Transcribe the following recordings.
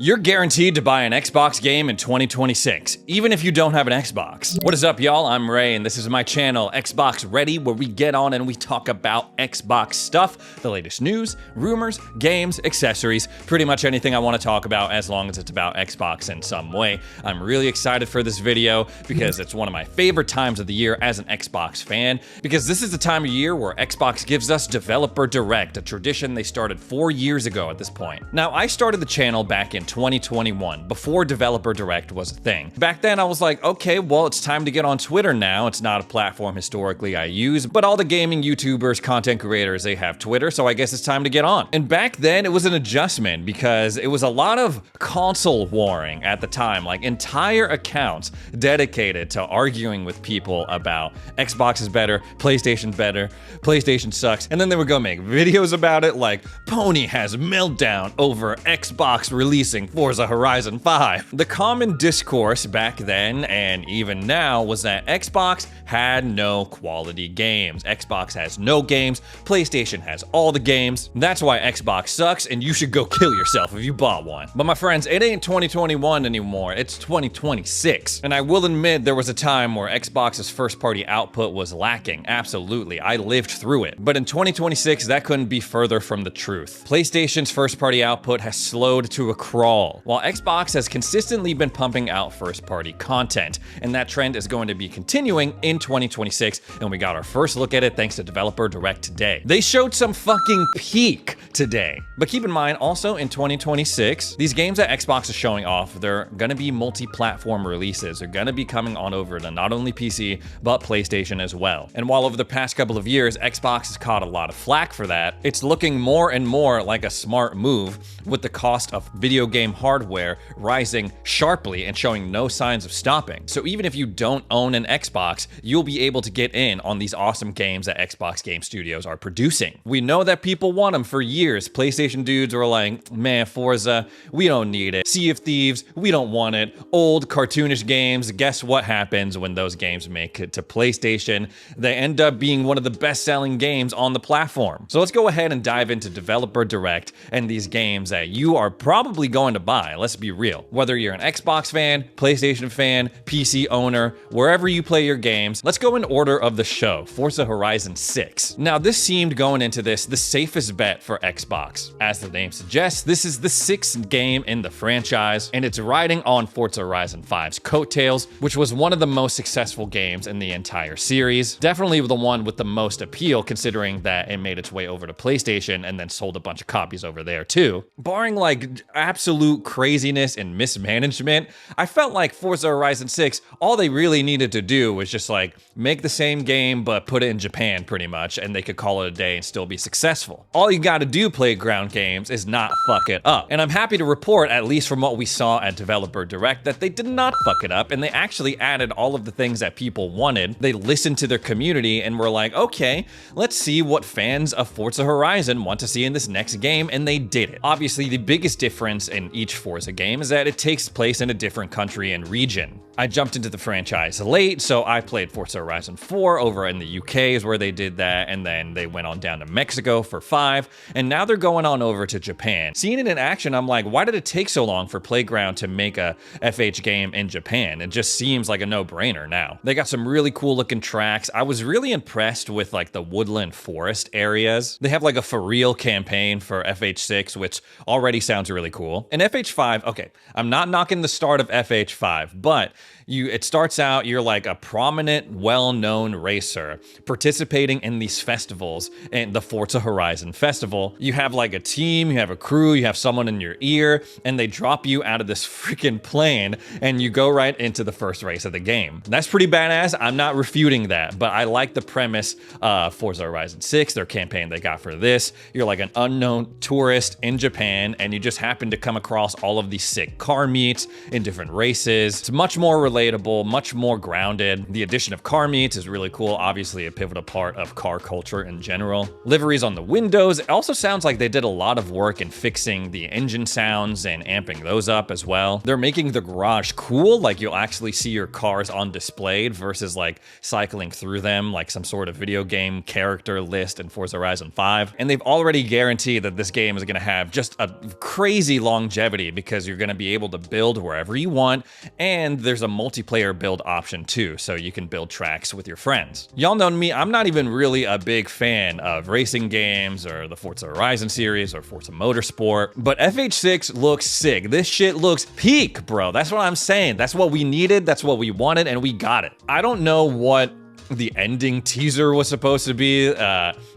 You're guaranteed to buy an Xbox game in 2026, even if you don't have an Xbox. What is up, y'all? I'm Ray, and this is my channel, Xbox Ready, where we get on and we talk about Xbox stuff, the latest news, rumors, games, accessories, pretty much anything I want to talk about as long as it's about Xbox in some way. I'm really excited for this video because it's one of my favorite times of the year as an Xbox fan, because this is the time of year where Xbox gives us Developer Direct, a tradition they started 4 years ago at this point. Now, I started the channel back in 2021, before Developer Direct was a thing. Back then, I was like, okay, well, it's time to get on Twitter now. It's not a platform historically I use, but all the gaming YouTubers, content creators, they have Twitter, so I guess it's time to get on. And back then, it was an adjustment because it was a lot of console warring at the time, like entire accounts dedicated to arguing with people about Xbox is better, PlayStation sucks, and then they would go make videos about it like, Pony has meltdown over Xbox releasing Forza Horizon 5. The common discourse back then and even now was that Xbox had no quality games. Xbox has no games, PlayStation has all the games. That's why Xbox sucks and you should go kill yourself if you bought one. But my friends, it ain't 2021 anymore, it's 2026. And I will admit there was a time where Xbox's first party output was lacking. Absolutely, I lived through it. But in 2026, that couldn't be further from the truth. PlayStation's first party output has slowed to a crawl, while Xbox has consistently been pumping out first-party content, and that trend is going to be continuing in 2026, and we got our first look at it thanks to Developer Direct today. They showed some fucking peak today. But keep in mind, also in 2026, these games that Xbox is showing off, they're gonna be multi-platform releases. They're gonna be coming on over to not only PC, but PlayStation as well. And while over the past couple of years, Xbox has caught a lot of flack for that, it's looking more and more like a smart move, with the cost of video game hardware rising sharply and showing no signs of stopping. So even if you don't own an Xbox, you'll be able to get in on these awesome games that Xbox Game Studios are producing. We know that people want them for years. PlayStation dudes were like, man, Forza, we don't need it. Sea of Thieves, we don't want it. Old cartoonish games, guess what happens when those games make it to PlayStation? They end up being one of the best-selling games on the platform. So let's go ahead and dive into Developer Direct and these games that you are probably going to buy. Let's be real. Whether you're an Xbox fan, PlayStation fan, PC owner, wherever you play your games, let's go in order of the show. Forza Horizon 6. Now, this seemed going into this the safest bet for Xbox. As the name suggests, this is the sixth game in the franchise, and it's riding on Forza Horizon 5's coattails, which was one of the most successful games in the entire series. Definitely the one with the most appeal, considering that it made its way over to PlayStation and then sold a bunch of copies over there too. Barring like absolute craziness and mismanagement, I felt like Forza Horizon 6, all they really needed to do was just like make the same game but put it in Japan pretty much, and they could call it a day and still be successful. All you gotta do, Playground Games, is not fuck it up. And I'm happy to report, at least from what we saw at Developer Direct, that they did not fuck it up, and they actually added all of the things that people wanted. They listened to their community and were like, okay, let's see what fans of Forza Horizon want to see in this next game, and they did it. Obviously, the biggest difference in each Forza game is that it takes place in a different country and region. I jumped into the franchise late, so I played Forza Horizon 4 over in the UK is where they did that, and then they went on down to Mexico for 5, and now they're going on over to Japan. Seeing it in action, I'm like, why did it take so long for Playground to make a FH game in Japan? It just seems like a no-brainer now. They got some really cool looking tracks. I was really impressed with like the woodland forest areas. They have like a for real campaign for FH6, which already sounds really cool. And FH5, okay, I'm not knocking the start of FH5, but it starts out, you're like a prominent, well-known racer participating in these festivals and the Forza Horizon Festival. You have like a team, you have a crew, you have someone in your ear, and they drop you out of this freaking plane and you go right into the first race of the game. That's pretty badass. I'm not refuting that, but I like the premise of Forza Horizon 6, their campaign they got for this. You're like an unknown tourist in Japan and you just happen to come across all of these sick car meets in different races. It's much more more relatable, much more grounded. The addition of car meets is really cool, obviously a pivotal part of car culture in general. Liveries on the windows. It also sounds like they did a lot of work in fixing the engine sounds and amping those up as well. They're making the garage cool, like you'll actually see your cars on display versus like cycling through them like some sort of video game character list in Forza Horizon 5. And they've already guaranteed that this game is going to have just a crazy longevity because you're going to be able to build wherever you want, and there's a multiplayer build option too, so you can build tracks with your friends. Y'all know me, I'm not even really a big fan of racing games or the Forza Horizon series or Forza Motorsport, but FH6 looks sick. This shit looks peak, bro. That's what I'm saying. That's what we needed, that's what we wanted, and we got it. I don't know what the ending teaser was supposed to be.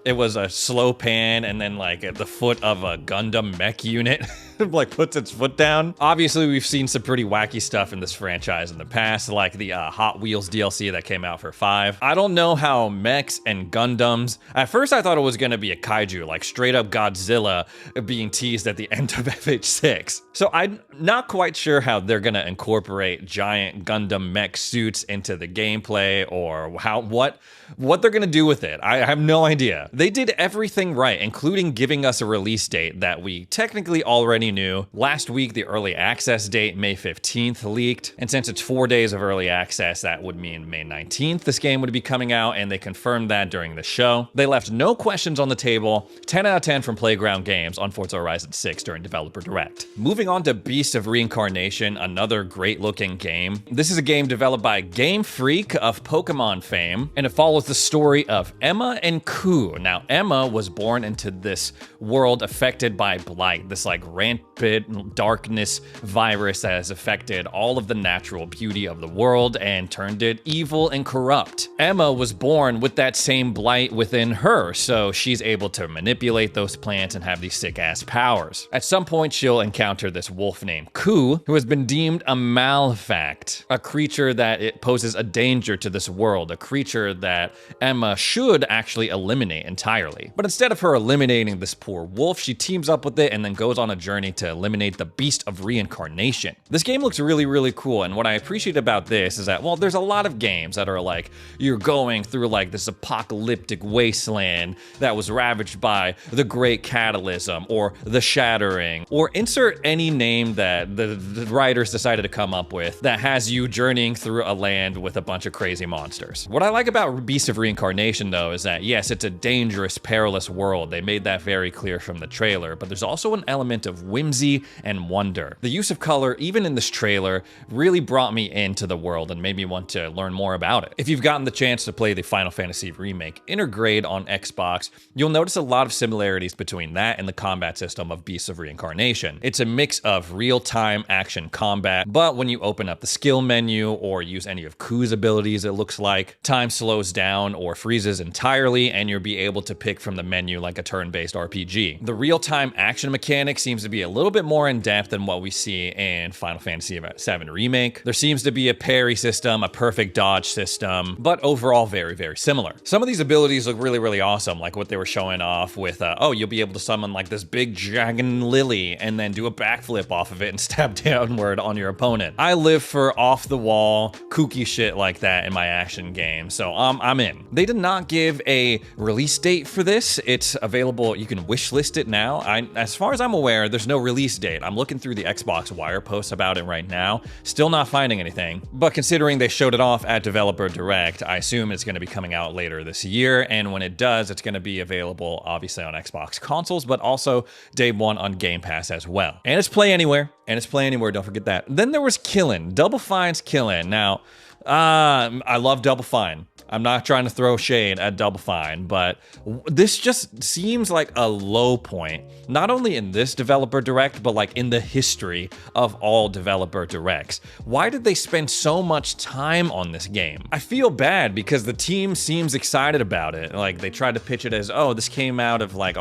It was a slow pan and then like at the foot of a Gundam mech unit like puts its foot down. Obviously, we've seen some pretty wacky stuff in this franchise in the past, like the Hot Wheels DLC that came out for 5. I don't know how mechs and Gundams, at first I thought it was gonna be a kaiju, like straight up Godzilla being teased at the end of FH6. So I'm not quite sure how they're gonna incorporate giant Gundam mech suits into the gameplay or what they're gonna do with it. I have no idea. They did everything right, including giving us a release date that we technically already knew. Last week, the early access date, May 15th, leaked. And since it's 4 days of early access, that would mean May 19th this game would be coming out, and they confirmed that during the show. They left no questions on the table. 10 out of 10 from Playground Games on Forza Horizon 6 during Developer Direct. Moving on to Beast of Reincarnation, another great looking game. This is a game developed by Game Freak of Pokemon fame, and it follows the story of Emma and Ku. Now, Emma was born into this world affected by blight, this like rampant darkness virus that has affected all of the natural beauty of the world and turned it evil and corrupt. Emma was born with that same blight within her, so she's able to manipulate those plants and have these sick-ass powers. At some point, she'll encounter this wolf named Ku, who has been deemed a malefact, a creature that it poses a danger to this world, a creature that Emma should actually eliminate entirely. But instead of her eliminating this poor wolf, she teams up with it and then goes on a journey to eliminate the Beast of Reincarnation. This game looks really, really cool, and what I appreciate about this is that, well, there's a lot of games that are like, you're going through like this apocalyptic wasteland that was ravaged by the Great Catalysm or the Shattering, or insert any name that the writers decided to come up with that has you journeying through a land with a bunch of crazy monsters. What I like about Beast of Reincarnation, though, is that yes, it's a dangerous, perilous world. They made that very clear from the trailer, but there's also an element of whimsy and wonder. The use of color, even in this trailer, really brought me into the world and made me want to learn more about it. If you've gotten the chance to play the Final Fantasy Remake Intergrade on Xbox, you'll notice a lot of similarities between that and the combat system of Beasts of Reincarnation. It's a mix of real-time action combat, but when you open up the skill menu or use any of Ku's abilities, it looks like time slows down or freezes entirely, and you'll be able to pick from the menu like a turn-based RPG. The real-time action mechanic seems to be a little bit more in-depth than what we see in Final Fantasy VII Remake. There seems to be a parry system, a perfect dodge system, but overall very, very similar. Some of these abilities look really, really awesome, like what they were showing off with, oh, you'll be able to summon like this big dragon lily and then do a backflip off of it and stab downward on your opponent. I live for off-the-wall, kooky shit like that in my action game, so I'm in. They did not give a release date for this. It's available, you can wishlist it now. As far as I'm aware, there's no release date. I'm looking through the Xbox Wire posts about it right now, still not finding anything. But considering they showed it off at Developer Direct, I assume it's going to be coming out later this year, and when it does, it's going to be available obviously on Xbox consoles, but also day one on Game Pass as well. And it's Play Anywhere, don't forget that. Then there was Killin, Double Fine's Killin. Now, I love Double Fine. I'm not trying to throw shade at Double Fine, but this just seems like a low point, not only in this Developer Direct, but like in the history of all Developer Directs. Why did they spend so much time on this game? I feel bad because the team seems excited about it. Like they tried to pitch it as, oh, this came out of like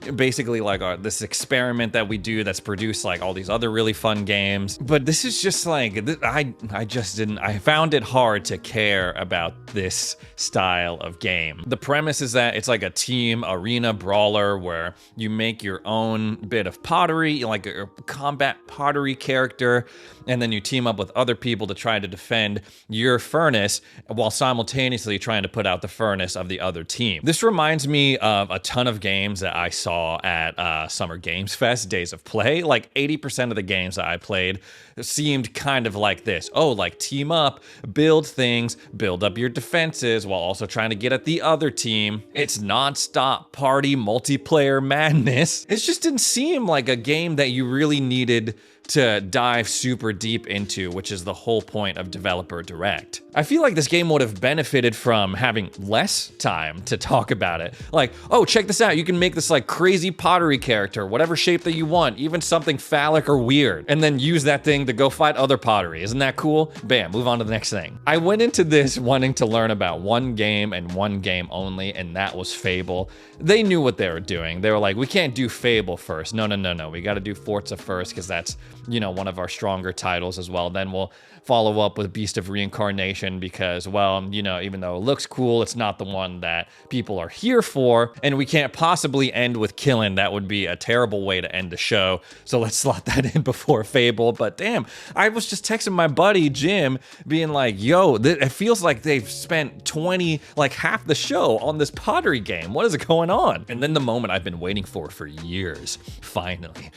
this experiment that we do that's produced like all these other really fun games. But this is just like, I found it it hard to care about this style of game. The premise is that it's like a team arena brawler where you make your own bit of pottery, like a combat pottery character, and then you team up with other people to try to defend your furnace while simultaneously trying to put out the furnace of the other team. This reminds me of a ton of games that I saw at Summer Games Fest, Days of Play. Like 80% of the games that I played seemed kind of like this. Oh, like team up, build things, build up your defenses while also trying to get at the other team. It's non-stop party multiplayer madness. It just didn't seem like a game that you really needed to dive super deep into, which is the whole point of Developer Direct. I feel like this game would have benefited from having less time to talk about it. Like, oh, check this out. You can make this like crazy pottery character, whatever shape that you want, even something phallic or weird, and then use that thing to go fight other pottery. Isn't that cool? Bam, move on to the next thing. I went into this wanting to learn about one game and one game only, and that was Fable. They knew what they were doing. They were like, we can't do Fable first. No. We got to do Forza first because that's, you know, one of our stronger titles as well. Then we'll follow up with Beast of Reincarnation because, well, you know, even though it looks cool, it's not the one that people are here for, and we can't possibly end with killing. That would be a terrible way to end the show. So let's slot that in before Fable. But damn, I was just texting my buddy Jim being like, yo, it feels like they've spent like half the show on this pottery game. What is going on? And then the moment I've been waiting for years, finally,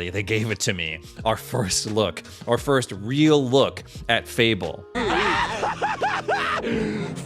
they gave it to me. Our first real look at Fable.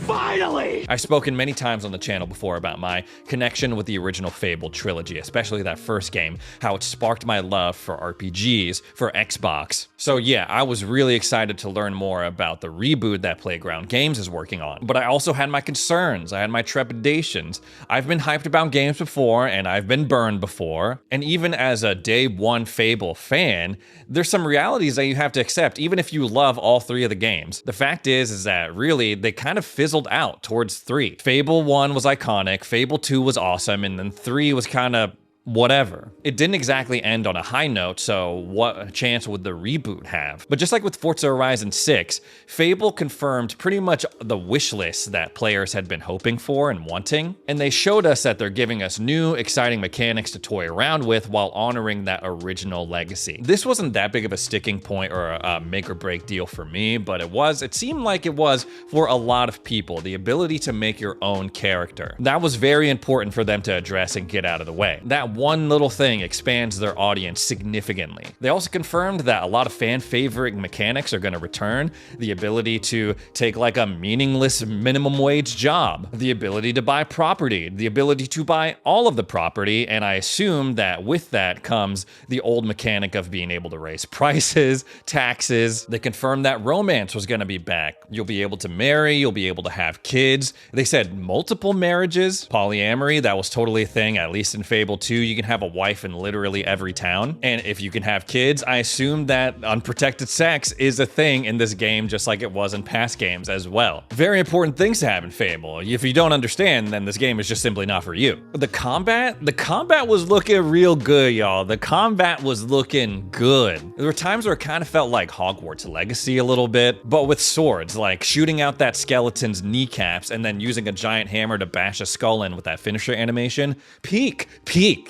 Finally! I've spoken many times on the channel before about my connection with the original Fable trilogy, especially that first game, how it sparked my love for RPGs for Xbox. So yeah, I was really excited to learn more about the reboot that Playground Games is working on. But I also had my concerns, I had my trepidations. I've been hyped about games before, and I've been burned before. And even as a day one Fable fan, there's some realities that you have to accept, even if you love all three of the games. The fact is that really, they kind of fizzled out towards 3. Fable 1 was iconic, Fable 2 was awesome, and then 3 was kind of whatever. It didn't exactly end on a high note, so what chance would the reboot have? But just like with Forza Horizon 6, Fable confirmed pretty much the wish list that players had been hoping for and wanting, and they showed us that they're giving us new, exciting mechanics to toy around with while honoring that original legacy. This wasn't that big of a sticking point or a make or break deal for me, but it seemed like it was for a lot of people, the ability to make your own character. That was very important for them to address and get out of the way. That one little thing expands their audience significantly. They also confirmed that a lot of fan favorite mechanics are going to return. The ability to take like a meaningless minimum wage job, the ability to buy property, the ability to buy all of the property, and I assume that with that comes the old mechanic of being able to raise prices, taxes. They confirmed that romance was going to be back. You'll be able to marry, you'll be able to have kids. They said multiple marriages, polyamory, that was totally a thing, at least in Fable 2. You can have a wife in literally every town. And if you can have kids, I assume that unprotected sex is a thing in this game, just like it was in past games as well. Very important things to have in Fable. If you don't understand, then this game is just simply not for you. The combat was looking real good, y'all. The combat was looking good. There were times where it kind of felt like Hogwarts Legacy a little bit, but with swords, like shooting out that skeleton's kneecaps and then using a giant hammer to bash a skull in with that finisher animation. Peak.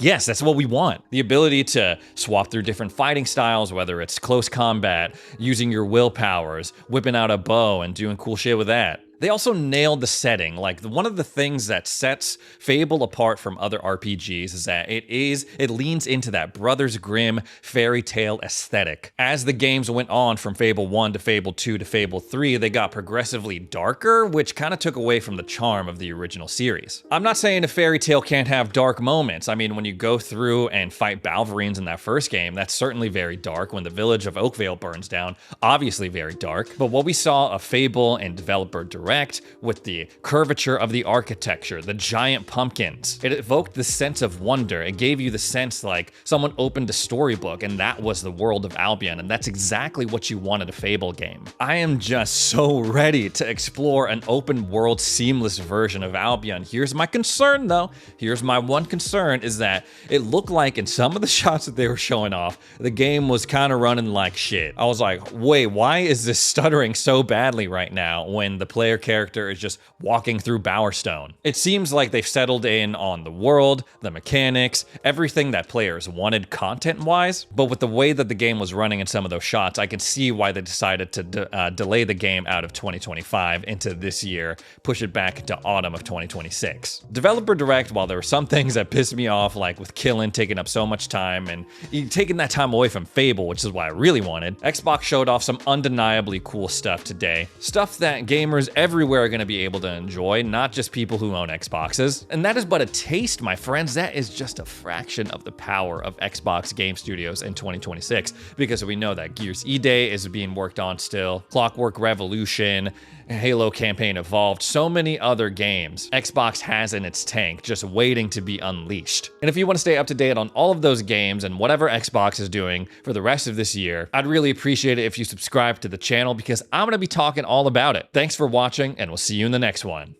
Yes, that's what we want. The ability to swap through different fighting styles, whether it's close combat, using your willpowers, whipping out a bow and doing cool shit with that. They also nailed the setting. Like, one of the things that sets Fable apart from other RPGs is that it leans into that Brothers Grimm fairy tale aesthetic. As the games went on from Fable 1 to Fable 2 to Fable 3, they got progressively darker, which kind of took away from the charm of the original series. I'm not saying a fairy tale can't have dark moments. I mean, when you go through and fight Balverines in that first game, that's certainly very dark. When the village of Oakvale burns down, obviously very dark. But what we saw of Fable and Developer Direct Direct with the curvature of the architecture, the giant pumpkins. It evoked the sense of wonder. It gave you the sense like someone opened a storybook and that was the world of Albion, and that's exactly what you wanted a Fable game. I am just so ready to explore an open world seamless version of Albion. Here's my concern though. Here's my one concern is that it looked like in some of the shots that they were showing off, the game was kind of running like shit. I was like, wait, why is this stuttering so badly right now when the player character is just walking through Bowerstone? It seems like they've settled in on the world, the mechanics, everything that players wanted content-wise, but with the way that the game was running in some of those shots, I can see why they decided to delay the game out of 2025 into this year, push it back into autumn of 2026. Developer Direct, while there were some things that pissed me off, like with Killen taking up so much time and taking that time away from Fable, which is what I really wanted, Xbox showed off some undeniably cool stuff today. Stuff that gamers everywhere are going to be able to enjoy, not just people who own Xboxes. And that is but a taste, my friends. That is just a fraction of the power of Xbox Game Studios in 2026, because we know that Gears E-Day is being worked on still, Clockwork Revolution, Halo Campaign Evolved, so many other games Xbox has in its tank just waiting to be unleashed. And if you want to stay up to date on all of those games and whatever Xbox is doing for the rest of this year, I'd really appreciate it if you subscribe to the channel because I'm going to be talking all about it. Thanks for watching, and we'll see you in the next one.